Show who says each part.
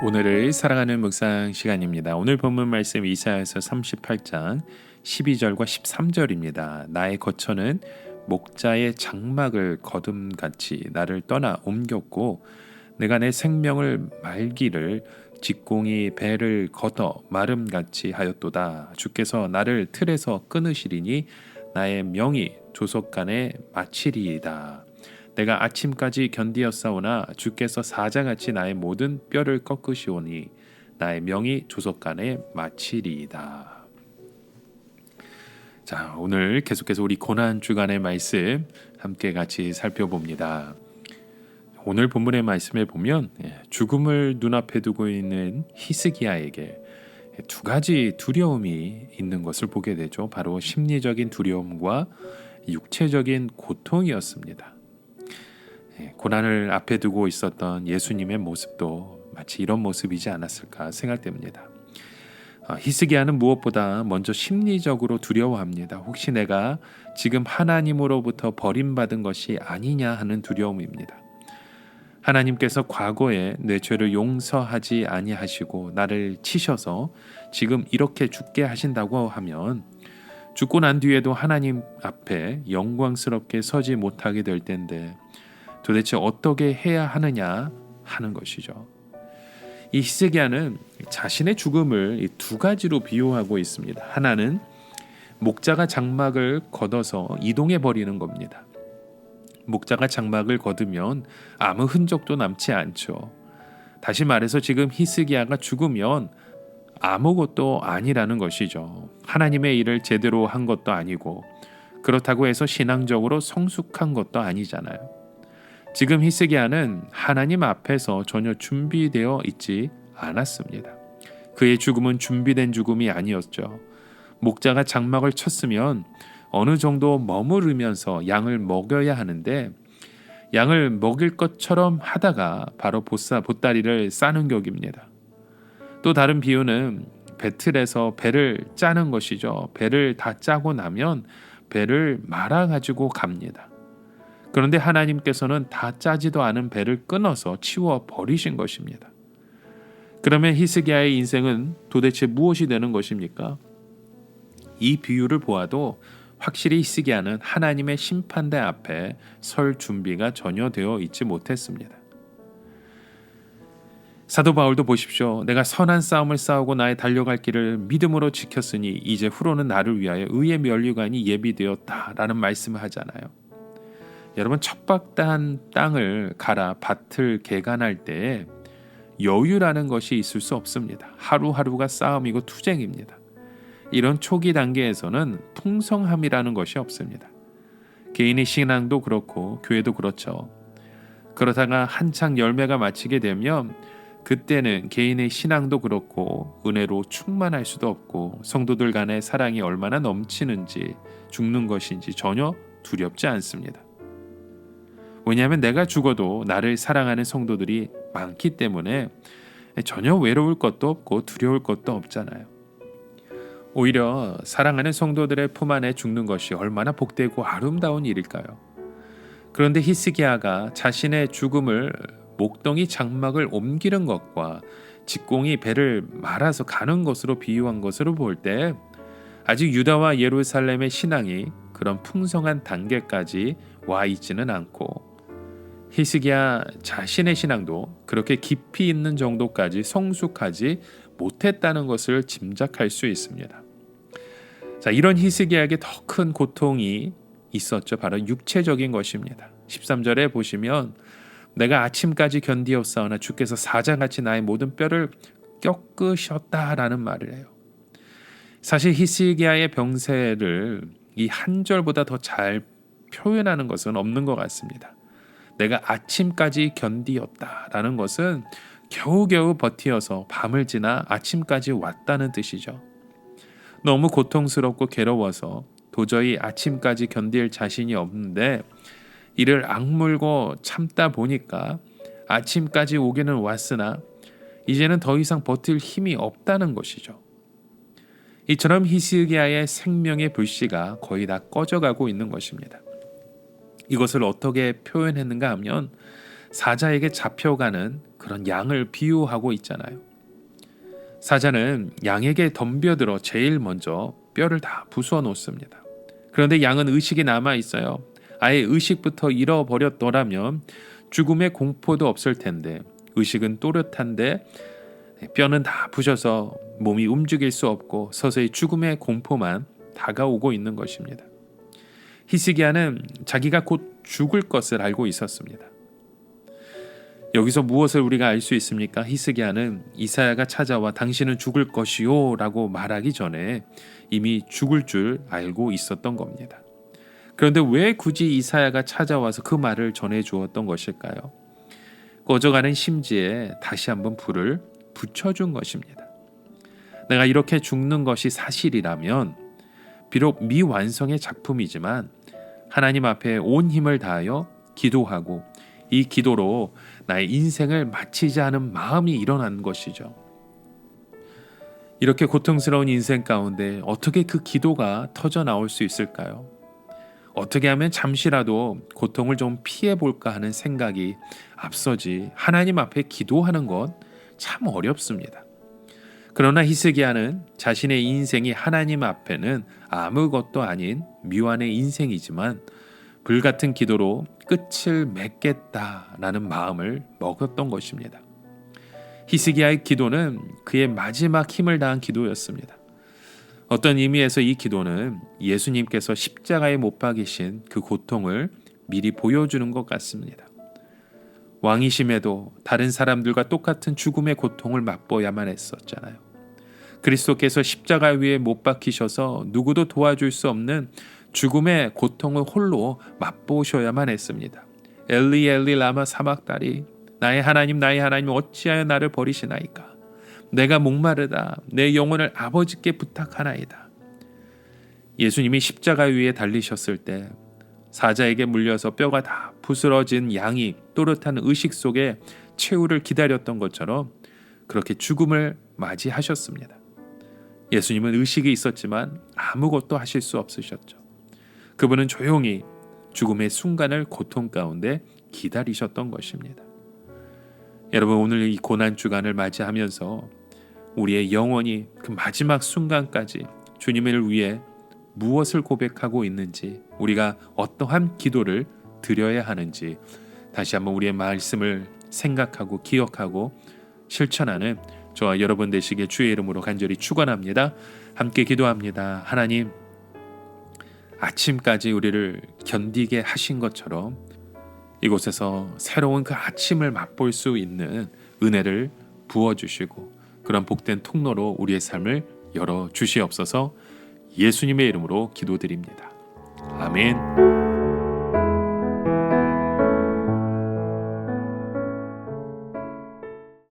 Speaker 1: 오늘을 사랑하는 묵상 시간입니다. 오늘 본문 말씀 이사야서 38장 12절과 13절입니다. 나의 거처는 목자의 장막을 거둠같이 나를 떠나 옮겼고 내가 내 생명을 말기를 직공이 배를 걷어 마름같이 하였도다. 주께서 나를 틀에서 끊으시리니 나의 명이 조속간에 마치리이다. 내가 아침까지 견디었사오나 주께서 사자같이 나의 모든 뼈를 꺾으시오니 나의 명이 조속간에 마치리이다. 자, 오늘 계속해서 우리 고난 주간의 말씀 함께 같이 살펴봅니다. 오늘 본문의 말씀에 보면 죽음을 눈앞에 두고 있는 히스기야에게 두 가지 두려움이 있는 것을 보게 되죠. 바로 심리적인 두려움과 육체적인 고통이었습니다. 고난을 앞에 두고 있었던 예수님의 모습도 마치 이런 모습이지 않았을까 생각됩니다. 히스기야는 무엇보다 먼저 심리적으로 두려워합니다. 혹시 내가 지금 하나님으로부터 버림받은 것이 아니냐 하는 두려움입니다. 하나님께서 과거에 내 죄를 용서하지 아니하시고 나를 치셔서 지금 이렇게 죽게 하신다고 하면 죽고 난 뒤에도 하나님 앞에 영광스럽게 서지 못하게 될 텐데 도대체 어떻게 해야 하느냐 하는 것이죠. 이 히스기야는 자신의 죽음을 두 가지로 비유하고 있습니다. 하나는 목자가 장막을 걷어서 이동해 버리는 겁니다. 목자가 장막을 걷으면 아무 흔적도 남지 않죠. 다시 말해서 지금 히스기야가 죽으면 아무것도 아니라는 것이죠. 하나님의 일을 제대로 한 것도 아니고 그렇다고 해서 신앙적으로 성숙한 것도 아니잖아요. 지금 히스기야는 하나님 앞에서 전혀 준비되어 있지 않았습니다. 그의 죽음은 준비된 죽음이 아니었죠. 목자가 장막을 쳤으면 어느 정도 머무르면서 양을 먹여야 하는데 양을 먹일 것처럼 하다가 바로 보따리를 싸는 격입니다. 또 다른 비유는 배틀에서 배를 짜는 것이죠. 배를 다 짜고 나면 배를 말아가지고 갑니다. 그런데 하나님께서는 다 짜지도 않은 배를 끊어서 치워 버리신 것입니다. 그러면 히스기야의 인생은 도대체 무엇이 되는 것입니까? 이 비유를 보아도 확실히 히스기야는 하나님의 심판대 앞에 설 준비가 전혀 되어 있지 못했습니다. 사도 바울도 보십시오. 내가 선한 싸움을 싸우고 나의 달려갈 길을 믿음으로 지켰으니 이제 후로는 나를 위하여 의의 면류관이 예비되었다라는 말씀을 하잖아요. 여러분, 척박한 땅을 갈아 밭을 개간할 때 여유라는 것이 있을 수 없습니다. 하루하루가 싸움이고 투쟁입니다. 이런 초기 단계에서는 풍성함이라는 것이 없습니다. 개인의 신앙도 그렇고 교회도 그렇죠. 그러다가 한창 열매가 맺히게 되면 그때는 개인의 신앙도 그렇고 은혜로 충만할 수도 없고 성도들 간의 사랑이 얼마나 넘치는지 죽는 것인지 전혀 두렵지 않습니다. 왜냐하면 내가 죽어도 나를 사랑하는 성도들이 많기 때문에 전혀 외로울 것도 없고 두려울 것도 없잖아요. 오히려 사랑하는 성도들의 품 안에 죽는 것이 얼마나 복되고 아름다운 일일까요? 그런데 히스기야가 자신의 죽음을 목동이 장막을 옮기는 것과 직공이 배를 말아서 가는 것으로 비유한 것으로 볼 때 아직 유다와 예루살렘의 신앙이 그런 풍성한 단계까지 와 있지는 않고 히스기야 자신의 신앙도 그렇게 깊이 있는 정도까지 성숙하지 못했다는 것을 짐작할 수 있습니다. 자, 이런 히스기야에게 더 큰 고통이 있었죠. 바로 육체적인 것입니다. 13절에 보시면 내가 아침까지 견디었사오나 주께서 사자같이 나의 모든 뼈를 꺾으셨다라는 말을 해요. 사실 히스기야의 병세를 이 한 절보다 더 잘 표현하는 것은 없는 것 같습니다. 내가 아침까지 견디었다라는 것은 겨우겨우 버티어서 밤을 지나 아침까지 왔다는 뜻이죠. 너무 고통스럽고 괴로워서 도저히 아침까지 견딜 자신이 없는데 이를 악물고 참다 보니까 아침까지 오기는 왔으나 이제는 더 이상 버틸 힘이 없다는 것이죠. 이처럼 히스기야의 생명의 불씨가 거의 다 꺼져가고 있는 것입니다. 이것을 어떻게 표현했는가 하면 사자에게 잡혀가는 그런 양을 비유하고 있잖아요. 사자는 양에게 덤벼들어 제일 먼저 뼈를 다 부수어 놓습니다. 그런데 양은 의식이 남아 있어요. 아예 의식부터 잃어버렸더라면 죽음의 공포도 없을 텐데 의식은 또렷한데 뼈는 다 부셔서 몸이 움직일 수 없고 서서히 죽음의 공포만 다가오고 있는 것입니다. 히스기야는 자기가 곧 죽을 것을 알고 있었습니다. 여기서 무엇을 우리가 알 수 있습니까? 히스기야는 이사야가 찾아와 당신은 죽을 것이요 라고 말하기 전에 이미 죽을 줄 알고 있었던 겁니다. 그런데 왜 굳이 이사야가 찾아와서 그 말을 전해 주었던 것일까요? 꺼져가는 심지에 다시 한번 불을 붙여준 것입니다. 내가 이렇게 죽는 것이 사실이라면 비록 미완성의 작품이지만 하나님 앞에 온 힘을 다하여 기도하고 이 기도로 나의 인생을 마치지 않은 마음이 일어난 것이죠. 이렇게 고통스러운 인생 가운데 어떻게 그 기도가 터져 나올 수 있을까요? 어떻게 하면 잠시라도 고통을 좀 피해 볼까 하는 생각이 앞서지 하나님 앞에 기도하는 것 참 어렵습니다. 그러나 히스기야는 자신의 인생이 하나님 앞에는 아무것도 아닌 미완의 인생이지만 불같은 기도로 끝을 맺겠다라는 마음을 먹었던 것입니다. 히스기야의 기도는 그의 마지막 힘을 다한 기도였습니다. 어떤 의미에서 이 기도는 예수님께서 십자가에 못 박이신 그 고통을 미리 보여주는 것 같습니다. 왕이심에도 다른 사람들과 똑같은 죽음의 고통을 맛보야만 했었잖아요. 그리스도께서 십자가 위에 못 박히셔서 누구도 도와줄 수 없는 죽음의 고통을 홀로 맛보셔야만 했습니다. 엘리 엘리 라마 사막다리 나의 하나님 어찌하여 나를 버리시나이까. 내가 목마르다 내 영혼을 아버지께 부탁하나이다. 예수님이 십자가 위에 달리셨을 때 사자에게 물려서 뼈가 다 부스러진 양이 또렷한 의식 속에 최후를 기다렸던 것처럼 그렇게 죽음을 맞이하셨습니다. 예수님은 의식이 있었지만 아무것도 하실 수 없으셨죠. 그분은 조용히 죽음의 순간을 고통 가운데 기다리셨던 것입니다. 여러분, 오늘 이 고난주간을 맞이하면서 우리의 영혼이 그 마지막 순간까지 주님을 위해 무엇을 고백하고 있는지, 우리가 어떠한 기도를 드려야 하는지 다시 한번 우리의 말씀을 생각하고 기억하고 실천하는 저와 여러분 되시길 주의 이름으로 간절히 축원합니다. 함께 기도합니다. 하나님, 아침까지 우리를 견디게 하신 것처럼 이곳에서 새로운 그 아침을 맛볼 수 있는 은혜를 부어주시고 그런 복된 통로로 우리의 삶을 열어주시옵소서. 예수님의 이름으로 기도드립니다. 아멘.